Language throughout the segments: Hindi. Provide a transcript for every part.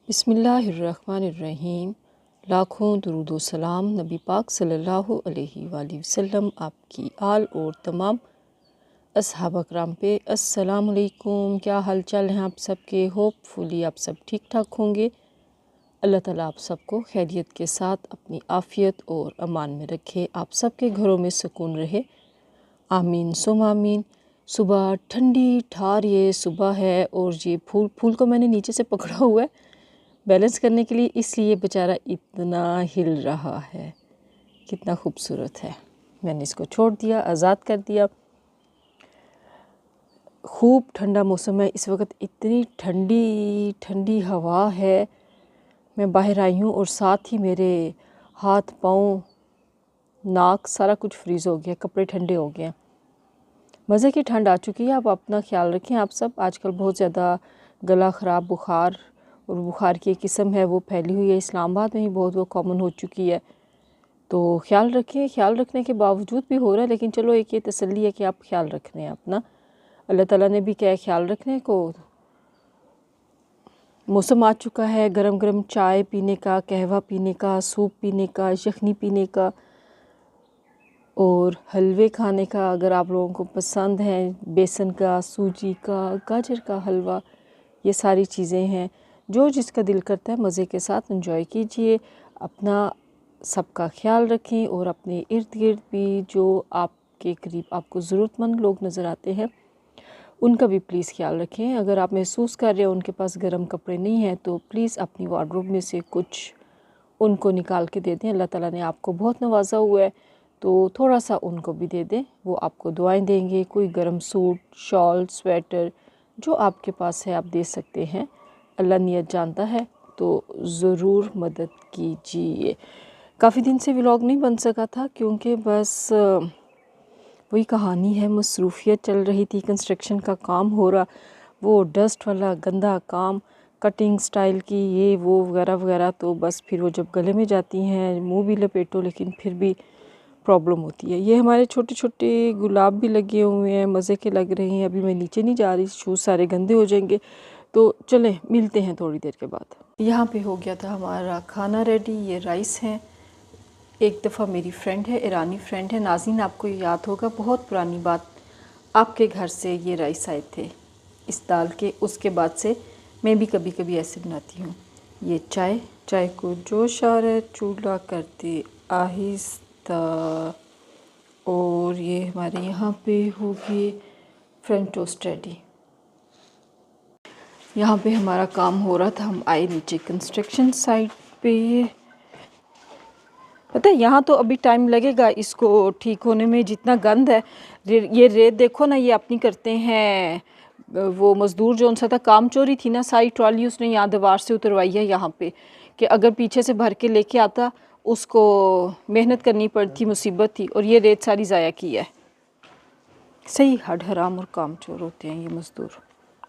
बिस्मिल्लाहिर्रहमानिर्रहीम। लाखों दुरूद व सलाम नबी पाक सल्लल्लाहु अलैहि वसल्लम आपकी आल और तमाम असहाब कराम पे। अस्सलाम वालेकुम। क्या हाल चाल हैं आप सबके? होपफुली आप सब ठीक ठाक होंगे। अल्लाह ताला आप सबको खैरियत के साथ अपनी आफ़ियत और अमान में रखे, आप सबके घरों में सुकून रहे, आमीन सुम आमीन। सुबह ठंडी ठार ये सुबह है और ये फूल को मैंने नीचे से पकड़ा हुआ है बैलेंस करने के लिए, इसलिए बेचारा इतना हिल रहा है। कितना खूबसूरत है। मैंने इसको छोड़ दिया, आज़ाद कर दिया। खूब ठंडा मौसम है इस वक्त, इतनी ठंडी ठंडी हवा है। मैं बाहर आई हूँ और साथ ही मेरे हाथ पाँव नाक सारा कुछ फ्रीज़ हो गया, कपड़े ठंडे हो गए। मज़े की ठंड आ चुकी है। आप अपना ख्याल रखें आप सब। आजकल बहुत ज़्यादा गला ख़राब, बुखार और बुखार की एक किस्म है वो फैली हुई है। इस्लामाबाद में ही बहुत वो कॉमन हो चुकी है, तो ख्याल रखें। ख्याल रखने के बावजूद भी हो रहा है, लेकिन चलो एक ये तसल्ली है कि आप ख्याल रख रहे हैं अपना। अल्लाह ताला ने भी क्या है ख्याल रखने को। मौसम आ चुका है गरम गरम चाय पीने का, कहवा पीने का, सूप पीने का, यखनी पीने का और हलवे खाने का। अगर आप लोगों को पसंद है बेसन का, सूजी का, गाजर का हलवा, ये सारी चीज़ें हैं। जो जिसका दिल करता है मज़े के साथ एंजॉय कीजिए। अपना सबका ख्याल रखें और अपने इर्द गिर्द भी जो आपके करीब आपको ज़रूरतमंद लोग नज़र आते हैं उनका भी प्लीज़ ख्याल रखें। अगर आप महसूस कर रहे हो उनके पास गर्म कपड़े नहीं हैं तो प्लीज़ अपनी वार्डरोब में से कुछ उनको निकाल के दे दें। अल्लाह ताला ने आपको बहुत नवाजा हुआ है तो थोड़ा सा उनको भी दे दें, वो आपको दुआएं देंगे। कोई गर्म सूट, शॉल, स्वेटर जो आपके पास है आप दे सकते हैं। अल्लाह नियत जानता है तो ज़रूर मदद कीजिए। काफ़ी दिन से व्लॉग नहीं बन सका था क्योंकि बस वही कहानी है, मसरूफियत चल रही थी। कंस्ट्रक्शन का काम हो रहा, वो डस्ट वाला गंदा काम, कटिंग स्टाइल की ये वो वगैरह वगैरह। तो बस फिर वो जब गले में जाती हैं, मुंह भी लपेटो लेकिन फिर भी प्रॉब्लम होती है। ये हमारे छोटे छोटे गुलाब भी लगे हुए हैं, मज़े के लग रहे हैं। अभी मैं नीचे नहीं जा रही, शूज़ सारे गंदे हो जाएंगे। तो चलें मिलते हैं थोड़ी देर के बाद। यहाँ पे हो गया था हमारा खाना रेडी। ये राइस हैं। एक दफ़ा मेरी फ्रेंड है, ईरानी फ्रेंड है नाज़रीन, आपको याद होगा बहुत पुरानी बात, आपके घर से ये राइस आए थे इस दाल के। उसके बाद से मैं भी कभी कभी ऐसे बनाती हूँ। ये चाय को जोश आ रहा है, चूल्हा करते आहिस्ता। और ये हमारे यहाँ पे होगी फ्रेंच टोस्ट रेडी। यहाँ पे हमारा काम हो रहा था, हम आए नीचे कंस्ट्रक्शन साइट पे। पता है यहाँ तो अभी टाइम लगेगा इसको ठीक होने में। जितना गंद है, ये रेत देखो ना, ये अपनी करते हैं। वो मज़दूर जो उनसे था, काम चोरी थी ना, सारी ट्रॉली उसने यहाँ दीवार से उतरवाई है यहाँ पे, कि अगर पीछे से भर के लेके आता उसको मेहनत करनी पड़ती, मुसीबत थी। और ये रेत सारी ज़ाया की है। सही हड हराम और काम चोर होते हैं ये मज़दूर।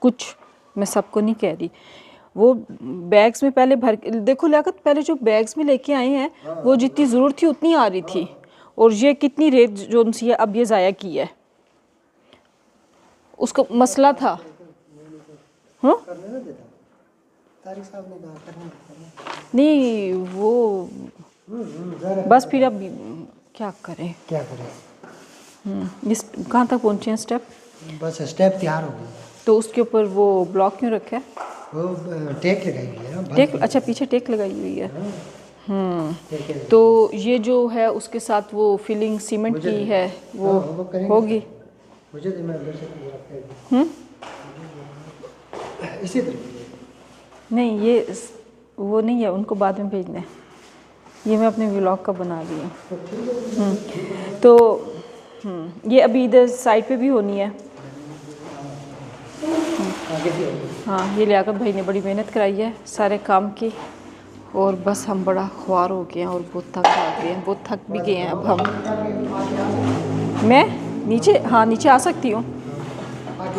कुछ मैं सबको नहीं कह रही। वो बैग्स में पहले भर के देखो लियाकत, पहले जो बैग्स में लेके आए हैं वो जितनी ज़रूरत थी उतनी आ रही थी। और ये कितनी रेत जो सी है अब ये ज़ाया की है। उसका मसला था। हाँ नहीं वो बस फिर अब क्या करें। इस कहाँ तक पहुँचे हैं स्टेप? बस स्टेप तैयार हो गई। तो उसके ऊपर वो ब्लॉक क्यों रखा है? वो टेक लगाई हुई है ना। टेक, अच्छा पीछे टेक लगाई हुई है। तो ये जो है उसके साथ वो फिलिंग सीमेंट की है वो होगी। मुझे तो मैं अंदर से इसी तरह नहीं, ये वो नहीं है, उनको बाद में भेजना है। ये मैं अपने व्लॉग का बना रही हूँ। तो ये अभी इधर साइड पे भी होनी है। हाँ, ये लियाकत भाई ने बड़ी मेहनत कराई है सारे काम की। और बस हम बड़ा ख्वार हो गए हैं और बहुत थक आ गए हैं, बहुत थक भी गए हैं अब हम। मैं नीचे, हाँ नीचे आ सकती हूँ।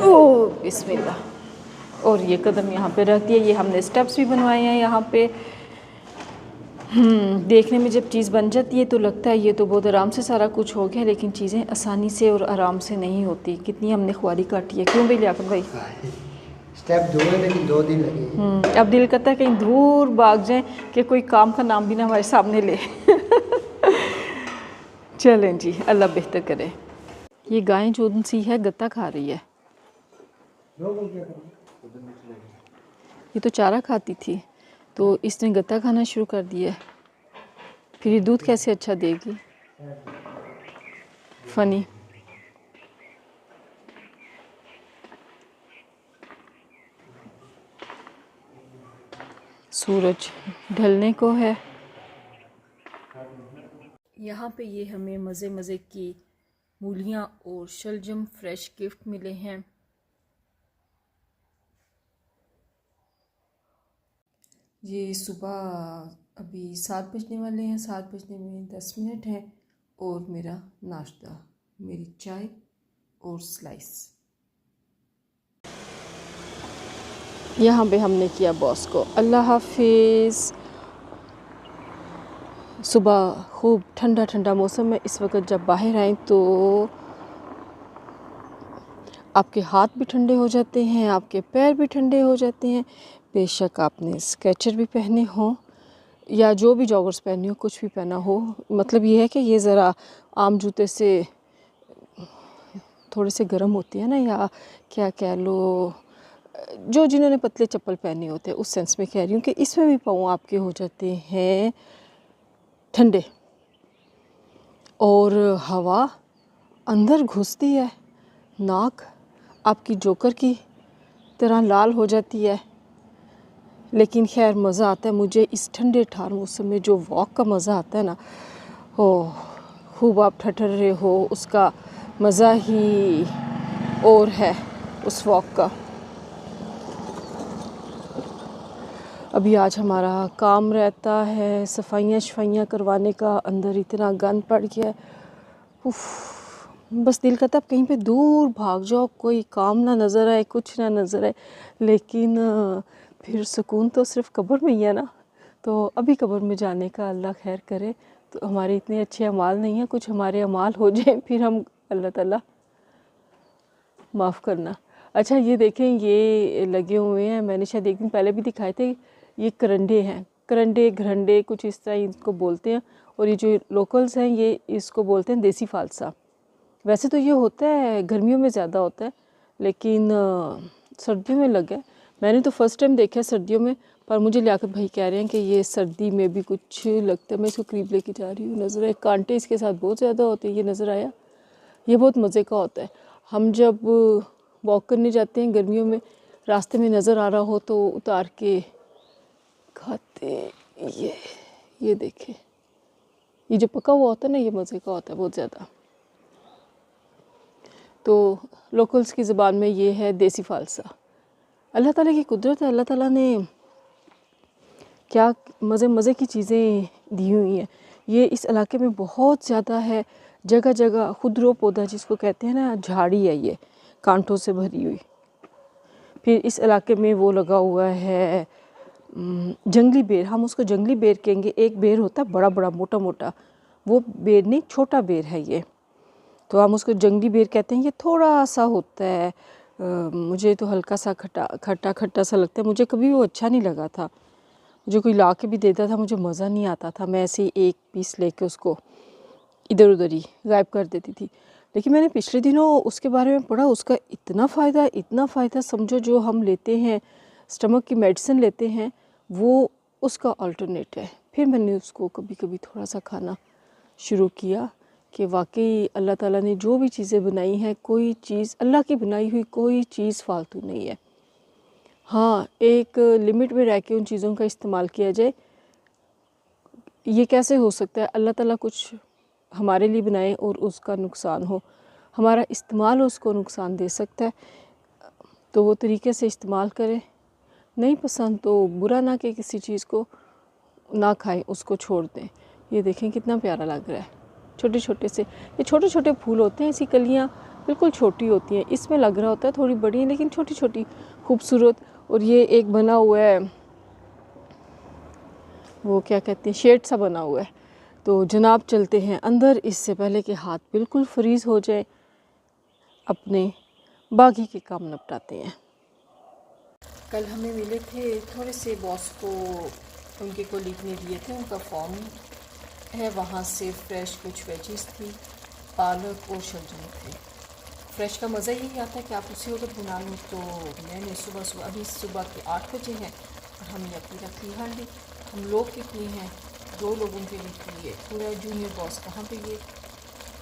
ओह बिस्मिल्लाह। और ये कदम यहाँ पे रख दिया। ये हमने स्टेप्स भी बनवाए हैं यहाँ पे। देखने में जब चीज़ बन जाती है तो लगता है ये तो बहुत आराम से सारा कुछ हो गया, लेकिन चीज़ें आसानी से और आराम से नहीं होती। कितनी हमने ख्वारी काटी है, क्यों भाई लियाकत भाई? स्टेप 2 है लेकिन 2 दिन लगे। अब दिल करता है कहीं दूर भाग जाएं कि कोई काम का नाम भी ना हमारे सामने ले। चलें जी, अल्लाह बेहतर करे। ये गाय जो सी है गत्ता खा रही है। ये तो चारा खाती थी तो इसने गत्ता खाना शुरू कर दिया है। फिर ये दूध कैसे अच्छा देगी। फ़नी। सूरज ढलने को है। यहाँ पे ये हमें मज़े मज़े की मूलियाँ और शलजम फ्रेश गिफ्ट मिले हैं। ये सुबह अभी 7 बजने वाले हैं, 7 बजने में 10 मिनट हैं और मेरा नाश्ता, मेरी चाय और स्लाइस। यहाँ पे हमने किया बॉस को अल्लाह हाफिज़। सुबह खूब ठंडा ठंडा मौसम में इस वक्त जब बाहर आएँ तो आपके हाथ भी ठंडे हो जाते हैं, आपके पैर भी ठंडे हो जाते हैं। बेशक आपने स्केचर भी पहने हों या जो भी जॉगर्स पहने हो, कुछ भी पहना हो, मतलब ये है कि ये ज़रा आम जूते से थोड़े से गर्म होते हैं ना, या क्या कह लो, जो जिन्होंने पतले चप्पल पहने होते हैं उस सेंस में कह रही हूँ कि इसमें भी पाँव आपके हो जाते हैं ठंडे और हवा अंदर घुसती है, नाक आपकी जोकर की तरह लाल हो जाती है। लेकिन खैर मज़ा आता है मुझे इस ठंडे ठार मौसम में, जो वॉक का मज़ा आता है ना, हो खूब आप ठठर रहे हो, उसका मज़ा ही और है उस वॉक का। अभी आज हमारा काम रहता है सफाइयाँ शफाइयाँ करवाने का। अंदर इतना गंद पड़ गया है, बस दिल करता है कहीं पे दूर भाग जाओ, कोई काम ना नज़र आए, कुछ ना नज़र आए। लेकिन फिर सुकून तो सिर्फ कब्र में ही है ना। तो अभी कब्र में जाने का अल्लाह खैर करे। तो हमारे इतने अच्छे अमाल नहीं हैं, कुछ हमारे अमाल हो जाए फिर हम अल्लाह ताला माफ़ करना। अच्छा ये देखें, ये लगे हुए हैं, मैंने शायद एक दिन पहले भी दिखाए थे। ये करंडे हैं, करंडे घरंडे कुछ इस तरह इनको बोलते हैं। और ये जो लोकल्स हैं ये इसको बोलते हैं देसी फालसा। वैसे तो ये होता है गर्मियों में ज़्यादा होता है, लेकिन सर्दियों में लगा है। मैंने तो फ़र्स्ट टाइम देखा है सर्दियों में, पर मुझे लियाकत भाई कह रहे हैं कि ये सर्दी में भी कुछ लगता है। मैं इसको करीब लेके जा रही हूँ, नज़र आए कांटे इसके साथ बहुत ज़्यादा होते हैं। ये नज़र आया, ये बहुत मज़े का होता है। हम जब वॉक करने जाते हैं गर्मियों में, रास्ते में नज़र आ रहा हो तो उतार के खाते। ये देखें, ये जो पका हुआ होता है ना, ये मज़े का होता है बहुत ज़्यादा। तो लोकल्स की ज़बान में ये है देसी फालसा। अल्लाह ताला की कुदरत है, अल्लाह ताला ने क्या मज़े मज़े की चीज़ें दी हुई हैं। ये इस इलाके में बहुत ज़्यादा है, जगह जगह खुदरो पौधा जिसको कहते हैं ना, झाड़ी है ये कांटों से भरी हुई। फिर इस इलाके में वो लगा हुआ है जंगली बेर, हम उसको जंगली बेर कहेंगे। एक बेर होता है बड़ा बड़ा मोटा मोटा, वो बेर नहीं, छोटा बेर है ये, तो हम उसको जंगली बेर कहते हैं। ये थोड़ा सा होता है, मुझे तो हल्का सा खट्टा खट्टा सा लगता है। मुझे कभी वो अच्छा नहीं लगा था, मुझे कोई ला के भी देता था मुझे मज़ा नहीं आता था। मैं ऐसे ही एक पीस लेके उसको इधर उधर ही गायब कर देती थी। लेकिन मैंने पिछले दिनों उसके बारे में पढ़ा, उसका इतना फ़ायदा समझो, जो हम लेते हैं स्टमक की मेडिसिन लेते हैं, वो उसका अल्टरनेट है। फिर मैंने उसको कभी कभी थोड़ा सा खाना शुरू किया कि वाकई अल्लाह ताला ने जो भी चीज़ें बनाई हैं, कोई चीज़ अल्लाह की बनाई हुई कोई चीज़ फालतू नहीं है। हाँ, एक लिमिट में रह के उन चीज़ों का इस्तेमाल किया जाए। ये कैसे हो सकता है अल्लाह ताला कुछ हमारे लिए बनाए और उसका नुकसान हो, हमारा इस्तेमाल उसको नुकसान दे सकता है। तो वो तरीके से इस्तेमाल करें, नहीं पसंद तो बुरा ना कि किसी चीज़ को ना खाएं, उसको छोड़ दें। ये देखें कितना प्यारा लग रहा है, छोटे छोटे से ये छोटे छोटे फूल होते हैं, इसकी कलियाँ बिल्कुल छोटी होती हैं। इसमें लग रहा होता है थोड़ी बड़ी है, लेकिन छोटी छोटी खूबसूरत। और ये एक बना हुआ है, वो क्या कहते हैं, शेड सा बना हुआ है। तो जनाब चलते हैं अंदर, इससे पहले कि हाथ बिल्कुल फ्रीज़ हो जाए, अपने बाकी के काम निपटाते हैं। कल हमें मिले थे थोड़े से बॉस को, उनके कोलीग ने दिए थे, उनका फॉर्म है, वहाँ से फ्रेश कुछ वेजीज थी, पालक और शलजम थे। फ्रेश का मज़ा यही आता है कि आप उसी वक्त बना लो। तो मैंने सुबह अभी सुबह के 8 बजे हैं और हमने अपनी रख ली हांडी। हम लोग कितने हैं, 2 लोगों के लिए पूरा जूनियर बॉस कहाँ पे ये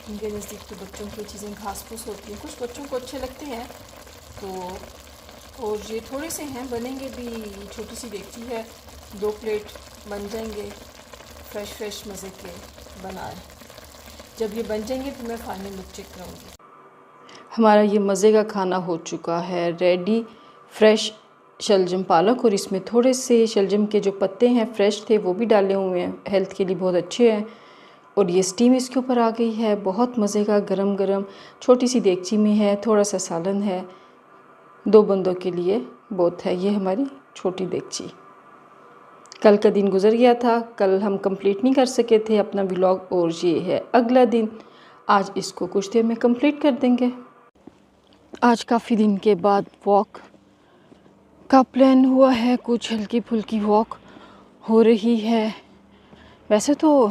इनके नज़दीक तो बच्चों की चीज़ें घास फूस होती हैं, कुछ बच्चों को अच्छे लगते हैं। तो और ये थोड़े से हैं, बनेंगे भी, छोटी सी देगची है, 2 प्लेट बन जाएंगे, फ्रेश मज़े के बनाए। जब ये बन जाएंगे फिर मैं फाइनल लुक चेक करूँगी। हमारा ये मज़े का खाना हो चुका है रेडी। फ्रेश शलजम पालक, और इसमें थोड़े से शलजम के जो पत्ते हैं फ्रेश थे वो भी डाले हुए हैं, हेल्थ के लिए बहुत अच्छे हैं। और ये स्टीम इसके ऊपर आ गई है, बहुत मज़े का गरम गरम छोटी सी देगची में है, थोड़ा सा सालन है, 2 बंदों के लिए बहुत है। ये हमारी छोटी देगची। कल का दिन गुज़र गया था, कल हम कंप्लीट नहीं कर सके थे अपना व्लॉग, और ये है अगला दिन। आज इसको कुछ देर में कंप्लीट कर देंगे। आज काफ़ी दिन के बाद वॉक का प्लान हुआ है, कुछ हल्की फुल्की वॉक हो रही है। वैसे तो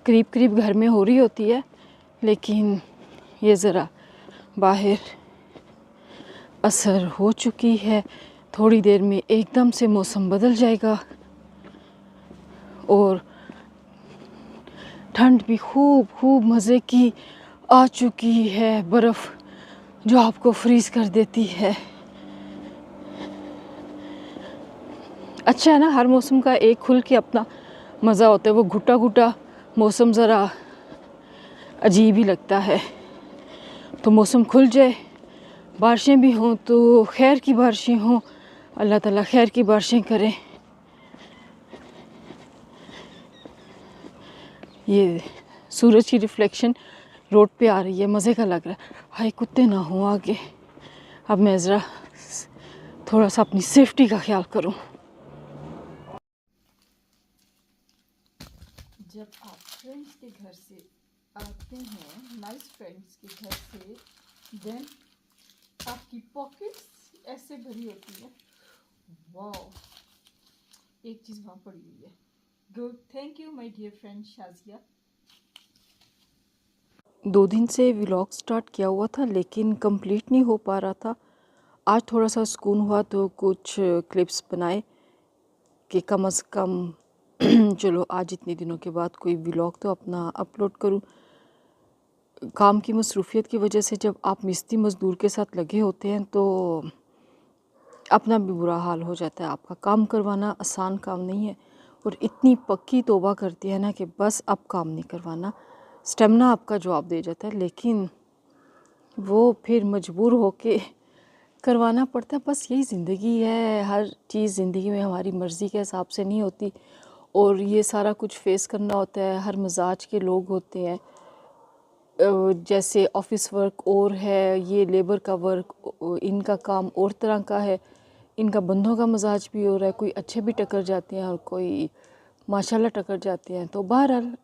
करीब करीब घर में हो रही होती है, लेकिन ये ज़रा बाहर असर हो चुकी है। थोड़ी देर में एकदम से मौसम बदल जाएगा और ठंड भी खूब मज़े की आ चुकी है, बर्फ़ जो आपको फ्रीज़ कर देती है। अच्छा है ना, हर मौसम का एक खुल के अपना मज़ा होता है। वो घुटा घुटा मौसम ज़रा अजीब ही लगता है, तो मौसम खुल जाए, बारिशें भी हों तो खैर की बारिशें हों, अल्लाह ताला खैर की बारिशें करें। ये सूरज की रिफ्लेक्शन रोड पे आ रही है, मज़े का लग रहा है। हाय कुत्ते ना हो आगे। अब मैं ज़रा थोड़ा सा अपनी सेफ्टी का ख्याल करूं। जब आप फ्रेंड्स के घर से आते हैं, नाइस फ्रेंड्स के घर से, देन आपकी पॉकेट्स ऐसे भरी होती है। वाओ, एक चीज़ वहाँ पड़ी हुई है। Good, thank you my dear friend Shazia. 2 दिन से व्लॉग स्टार्ट किया हुआ था लेकिन कंप्लीट नहीं हो पा रहा था। आज थोड़ा सा सुकून हुआ तो कुछ क्लिप्स बनाए कि कम से कम चलो आज इतने दिनों के बाद कोई व्लॉग तो अपना अपलोड करूं। काम की मसरूफियत की वजह से जब आप मिस्त्री मज़दूर के साथ लगे होते हैं तो अपना भी बुरा हाल हो जाता है। आपका काम करवाना आसान काम नहीं है, और इतनी पक्की तौबा करती है ना कि बस अब काम नहीं करवाना, स्टेमिना आपका जवाब दे जाता है, लेकिन वो फिर मजबूर होके करवाना पड़ता है। बस यही ज़िंदगी है, हर चीज़ ज़िंदगी में हमारी मर्ज़ी के हिसाब से नहीं होती, और ये सारा कुछ फेस करना होता है। हर मिजाज के लोग होते हैं, जैसे ऑफिस वर्क और है, ये लेबर का वर्क, इनका काम और तरह का है, इनका बंदों का मिजाज भी हो रहा है, कोई अच्छे भी टकर जाते हैं और कोई माशाल्लाह टकर जाते हैं। तो बहरहाल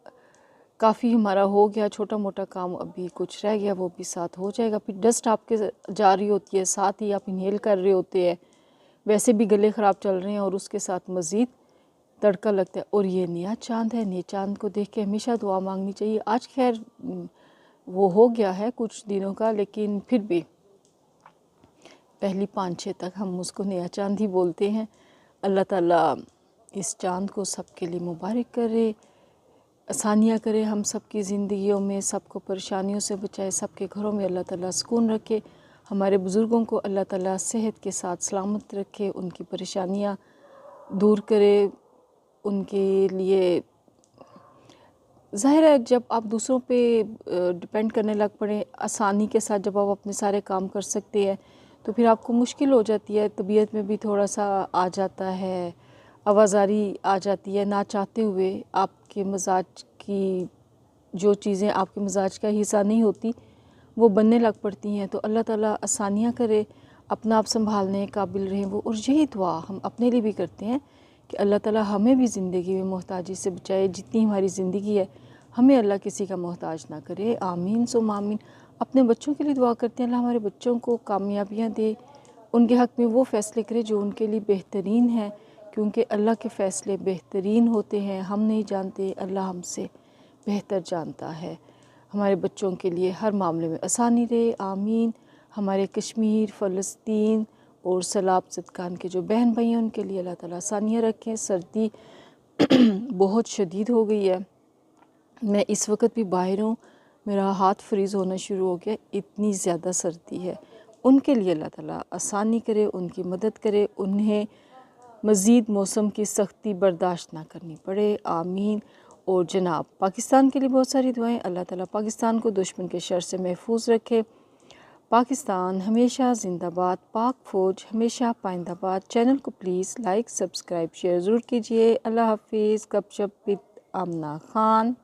काफ़ी हमारा हो गया, छोटा मोटा काम अभी कुछ रह गया, वो भी साथ हो जाएगा। फिर डस्ट आपके जा रही होती है, साथ ही आप इनहेल कर रहे होते हैं, वैसे भी गले ख़राब चल रहे हैं और उसके साथ मज़ीद तड़का लगता है। और ये नया चांद है, नए चांद को देख के हमेशा दुआ मांगनी चाहिए। आज खैर वो हो गया है कुछ दिनों का, लेकिन फिर भी पहली 5-6 तक हम उसको नया चांद ही बोलते हैं। अल्लाह ताला इस चांद को सबके लिए मुबारक करे, आसानियाँ करे हम सबकी ज़िंदगियों में, सबको परेशानियों से बचाए, सबके घरों में अल्लाह ताला सुकून रखे, हमारे बुज़ुर्गों को अल्लाह ताला सेहत के साथ सलामत रखे, उनकी परेशानियाँ दूर करे। उनके लिए ज़ाहिर है जब आप दूसरों पे डिपेंड करने लग पड़े, आसानी के साथ जब आप अपने सारे काम कर सकते हैं तो फिर आपको मुश्किल हो जाती है, तबीयत में भी थोड़ा सा आ जाता है, आवाज़ारी आ जाती है, ना चाहते हुए आपके मिजाज की जो चीज़ें आपके मिजाज का हिस्सा नहीं होती वो बनने लग पड़ती हैं। तो अल्लाह ताला आसानियाँ करे, अपना आप संभालने काबिल रहें वो। और यही दुआ हम अपने लिए भी करते हैं कि अल्लाह ताला हमें भी ज़िंदगी में मोहताजी से बचाए। जितनी हमारी ज़िंदगी है हमें अल्लाह किसी का मोहताज ना करे, आमीन सुम आमीन। अपने बच्चों के लिए दुआ करते हैं, अल्लाह हमारे बच्चों को कामयाबियाँ दे, उनके हक़ में वो फ़ैसले करे जो उनके लिए बेहतरीन है, क्योंकि अल्लाह के फ़ैसले बेहतरीन होते हैं। हम नहीं जानते, अल्लाह हमसे बेहतर जानता है। हमारे बच्चों के लिए हर मामले में आसानी रहे, आमीन। हमारे कश्मीर, फ़लस्तीन और सैलाब ज़दगान के जो बहन भाई हैं उनके लिए अल्लाह ताला आसानियाँ रखें। सर्दी बहुत शदीद हो गई है, मैं इस वक्त भी बाहर हूँ, मेरा हाथ फ्रीज़ होना शुरू हो गया, इतनी ज़्यादा सर्दी है। उनके लिए अल्लाह ताला आसानी करे, उनकी मदद करे, उन्हें मज़ीद मौसम की सख्ती बर्दाश्त ना करनी पड़े, आमीन। और जनाब पाकिस्तान के लिए बहुत सारी दुआएं। अल्लाह ताला पाकिस्तान को दुश्मन के शर से महफूज रखे। पाकिस्तान हमेशा जिंदाबाद, पाक फ़ौज हमेशा पाइंदाबाद। चैनल को प्लीज़ लाइक, सब्सक्राइब, शेयर ज़रूर कीजिए। अल्लाह हाफिज़। गपशप विद आमना खान।